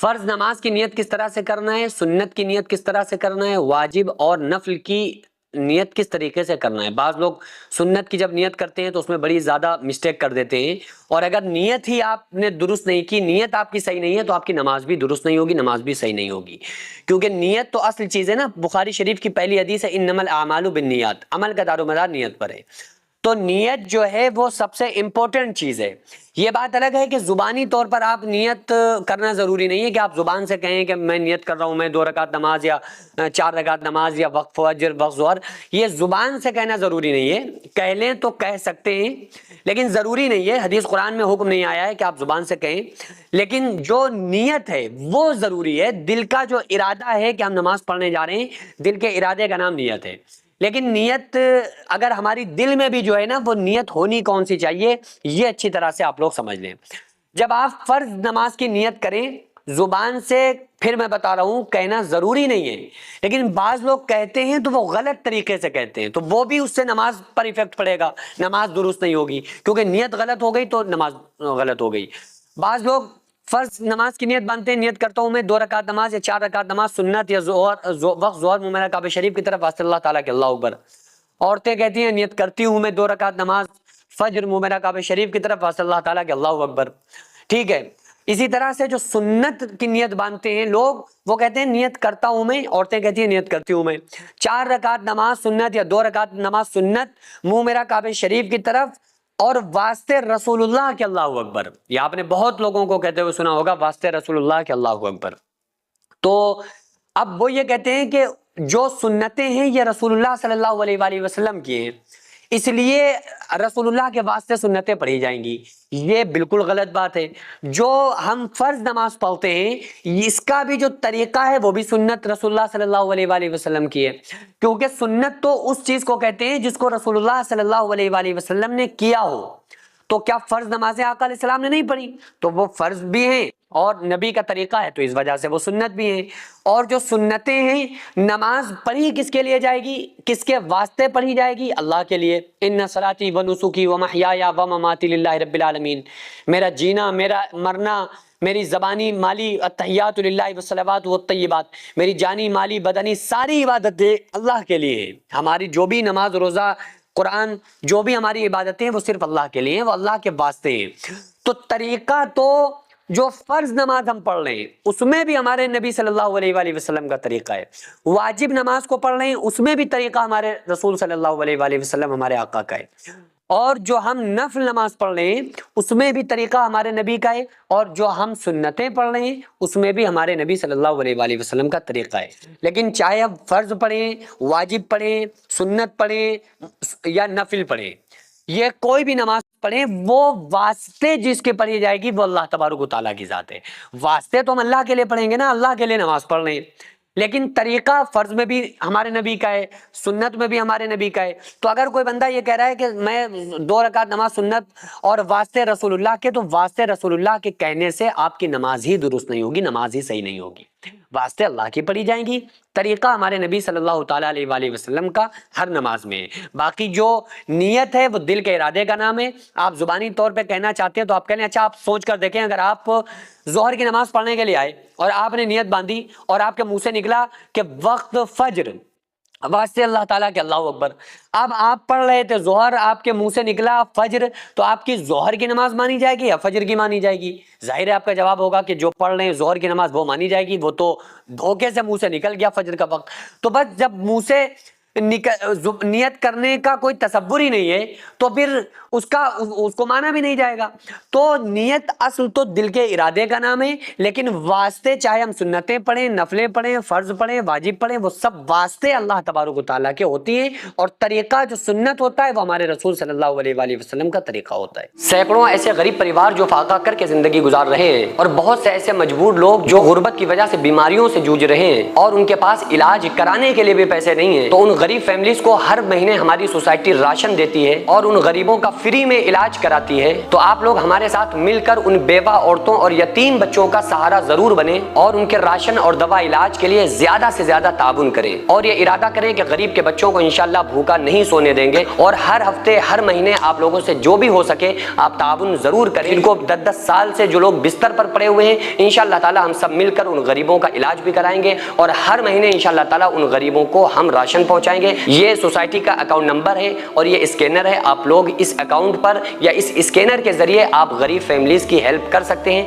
فرض نماز کی نیت کس طرح سے کرنا ہے، سنت کی نیت کس طرح سے کرنا ہے، واجب اور نفل کی نیت کس طریقے سے کرنا ہے۔ بعض لوگ سنت کی جب نیت کرتے ہیں تو اس میں بڑی زیادہ مسٹیک کر دیتے ہیں، اور اگر نیت ہی آپ نے درست نہیں کی، نیت آپ کی صحیح نہیں ہے، تو آپ کی نماز بھی درست نہیں ہوگی، نماز بھی صحیح نہیں ہوگی، کیونکہ نیت تو اصل چیز ہے نا۔ بخاری شریف کی پہلی حدیث ہے انما الاعمال بالنیات، عمل کا دار و مدار نیت پر ہے، تو نیت جو ہے وہ سب سے امپورٹنٹ چیز ہے۔ یہ بات الگ ہے کہ زبانی طور پر آپ نیت کرنا ضروری نہیں ہے کہ آپ زبان سے کہیں کہ میں نیت کر رہا ہوں، میں 2 رکعت نماز یا 4 رکعت نماز یا وقت فجر وقت ظہر، یہ زبان سے کہنا ضروری نہیں ہے۔ کہہ لیں تو کہہ سکتے ہیں لیکن ضروری نہیں ہے، حدیث قرآن میں حکم نہیں آیا ہے کہ آپ زبان سے کہیں، لیکن جو نیت ہے وہ ضروری ہے۔ دل کا جو ارادہ ہے کہ ہم نماز پڑھنے جا رہے ہیں، دل کے ارادے کا نام نیت ہے۔ لیکن نیت اگر ہماری دل میں بھی جو ہے نا، وہ نیت ہونی کون سی چاہیے، یہ اچھی طرح سے آپ لوگ سمجھ لیں۔ جب آپ فرض نماز کی نیت کریں زبان سے، پھر میں بتا رہا ہوں کہنا ضروری نہیں ہے، لیکن بعض لوگ کہتے ہیں تو وہ غلط طریقے سے کہتے ہیں، تو وہ بھی اس سے نماز پر ایفیکٹ پڑے گا، نماز درست نہیں ہوگی، کیونکہ نیت غلط ہو گئی تو نماز غلط ہو گئی۔ بعض لوگ فرض نماز کی نیت باندھتے ہیں، نیت کرتا ہوں میں 2 رکعت نماز یا 4 رکعت نماز سنت یا وقت ظہر منہ میرا کعبہ شریف کی طرف واسطے اللہ تعالیٰ کے اللہ اکبر۔ عورتیں کہتی ہیں نیت کرتی ہوں میں 2 رکعت نماز فجر منہ میرا کعبہ شریف کی طرف واسطے اللہ تعالیٰ کے اللہ اکبر، ٹھیک ہے۔ اسی طرح سے جو سنت کی نیت باندھتے ہیں لوگ، وہ کہتے ہیں نیت کرتا ہوں میں، عورتیں کہتی ہیں نیت کرتی ہوں میں 4 رکعت نماز سنت یا 2 رکعت نماز سنت منہ میرا کعبہ شریف کی طرف اور واسطے رسول اللہ کے اللہ اکبر۔ یہ آپ نے بہت لوگوں کو کہتے ہوئے سنا ہوگا، واسطے رسول اللہ کے اللہ اکبر۔ تو اب وہ یہ کہتے ہیں کہ جو سنتیں ہیں یہ رسول اللہ صلی اللہ علیہ وآلہ وسلم کی ہیں، اس لیے رسول اللہ کے واسطے سنتیں پڑھی جائیں گی۔ یہ بالکل غلط بات ہے۔ جو ہم فرض نماز پڑھتے ہیں اس کا بھی جو طریقہ ہے وہ بھی سنت رسول اللہ صلی اللہ علیہ وآلہ وسلم کی ہے، کیونکہ سنت تو اس چیز کو کہتے ہیں جس کو رسول اللہ صلی اللہ علیہ وآلہ وسلم نے کیا ہو۔ تو کیا فرض نمازیں آقا علیہ السلام نے نہیں پڑھی؟ تو وہ فرض بھی ہیں اور نبی کا طریقہ ہے، تو اس وجہ سے وہ سنت بھی ہیں۔ اور جو سنتیں ہیں، نماز پڑھی کس کے لیے جائے گی، کس کے واسطے پڑھی جائے گی؟ اللہ کے لیے۔ ان صلاتی و نسکی و محیایا و مماتی للہ رب العالمین، میرا جینا، میرا مرنا، میری زبانی مالی التحیات للہ والصلوات والطیبات، میری جانی مالی بدنی ساری عبادتیں اللہ کے لیے ہیں۔ ہماری جو بھی نماز روزہ قرآن جو بھی ہماری عبادتیں ہیں وہ صرف اللہ کے لیے ہیں، وہ اللہ کے واسطے ہیں۔ تو طریقہ تو جو فرض نماز ہم پڑھ رہے ہیں اس میں بھی ہمارے نبی صلی اللہ علیہ وآلہ وسلم کا طریقہ ہے، واجب نماز کو پڑھ رہے ہیں اس میں بھی طریقہ ہمارے رسول صلی اللہ علیہ وآلہ وسلم ہمارے آقا کا ہے، اور جو ہم نفل نماز پڑھ رہے ہیں اس میں بھی طریقہ ہمارے نبی کا ہے، اور جو ہم سنتیں پڑھ رہے ہیں اس میں بھی ہمارے نبی صلی اللہ علیہ وآلہ وسلم کا طریقہ ہے۔ لیکن چاہے ہم فرض پڑھیں، واجب پڑھیں، سنت پڑھیں یا نفل پڑھیں، یہ کوئی بھی نماز پڑھیں، وہ واسطے جس کے پڑھی جائے گی وہ اللہ تبارک و تعالیٰ کی ذات ہے۔ واسطے تو ہم اللہ کے لیے پڑھیں گے نا، اللہ کے لیے نماز پڑھ رہے ہیں، لیکن طریقہ فرض میں بھی ہمارے نبی کا ہے، سنت میں بھی ہمارے نبی کا ہے۔ تو اگر کوئی بندہ یہ کہہ رہا ہے کہ میں 2 رکعت نماز سنت اور واسطے رسول اللہ کے، تو واسطے رسول اللہ کے کہنے سے آپ کی نماز ہی درست نہیں ہوگی، نماز ہی صحیح نہیں ہوگی۔ واسطے اللہ کی پڑھی جائیں گی، طریقہ ہمارے نبی صلی اللہ تعالیٰ علیہ وآلہ وسلم کا ہر نماز میں ہے۔ باقی جو نیت ہے وہ دل کے ارادے کا نام ہے۔ آپ زبانی طور پہ کہنا چاہتے ہیں تو آپ کہہ لیں، اچھا آپ سوچ کر دیکھیں، اگر آپ ظہر کی نماز پڑھنے کے لیے آئے اور آپ نے نیت باندھی اور آپ کے منہ سے نکلا کہ وقت فجر واسطے اللہ تعالیٰ کے اللہ اکبر، اب آپ پڑھ رہے تھے ظہر، آپ کے منہ سے نکلا فجر، تو آپ کی ظہر کی نماز مانی جائے گی یا فجر کی مانی جائے گی؟ ظاہر ہے آپ کا جواب ہوگا کہ جو پڑھ رہے ہیں ظہر کی نماز وہ مانی جائے گی، وہ تو دھوکے سے منہ سے نکل گیا فجر کا وقت۔ تو بس جب منہ سے نیت کرنے کا کوئی تصور ہی نہیں ہے تو پھر اس کو مانا بھی نہیں جائے گا۔ تو نیت اصل تو دل کے ارادے کا نام ہے، لیکن واسطے چاہے ہم سنتیں پڑھیں، نفلیں پڑھیں، فرض پڑھیں، واجب پڑھیں، وہ سب واسطے اللہ تبارک و تعالیٰ کے ہوتی ہیں، اور طریقہ جو سنت ہوتا ہے وہ ہمارے رسول صلی اللہ علیہ وآلہ وسلم کا طریقہ ہوتا ہے۔ سینکڑوں ایسے غریب پریوار جو فاقہ کر کے زندگی گزار رہے ہیں، اور بہت سے ایسے مجبور لوگ جو غربت کی وجہ سے بیماریوں سے جوجھ رہے ہیں اور ان کے پاس علاج کرانے کے لیے بھی پیسے نہیں ہیں، تو ان غریب فیملیز کو ہر مہینے ہماری سوسائٹی راشن دیتی ہے اور ان غریبوں کا فری میں علاج کراتی ہے، تو آپ لوگ ہمارے ساتھ مل کر ان بیوہ عورتوں اور یتیم بچوں کا سہارا ضرور بنیں اور ان کے راشن اور دوا علاج کے لیے زیادہ سے زیادہ تعاون کریں، اور یہ ارادہ کریں کہ غریب کے بچوں کو انشاءاللہ بھوکا نہیں سونے دیں گے، اور ہر ہفتے ہر مہینے آپ لوگوں سے جو بھی ہو سکے آپ تعاون ضرور کریں۔ ان کو 10-10 سال سے جو لوگ بستر پر پڑے ہوئے ہیں انشاءاللہ تعالی ہم سب مل کر ان غریبوں کا علاج بھی کرائیں گے، اور ہر مہینے انشاءاللہ تعالی ان غریبوں کو ہم راشن پہنچائیں گے۔ یہ سوسائٹی کا اکاؤنٹ نمبر ہے اور یہ اسکینر ہے، آپ لوگ اس اکاؤنٹ پر یا اس اسکینر کے ذریعے آپ غریب فیملیز کی ہیلپ کر سکتے ہیں۔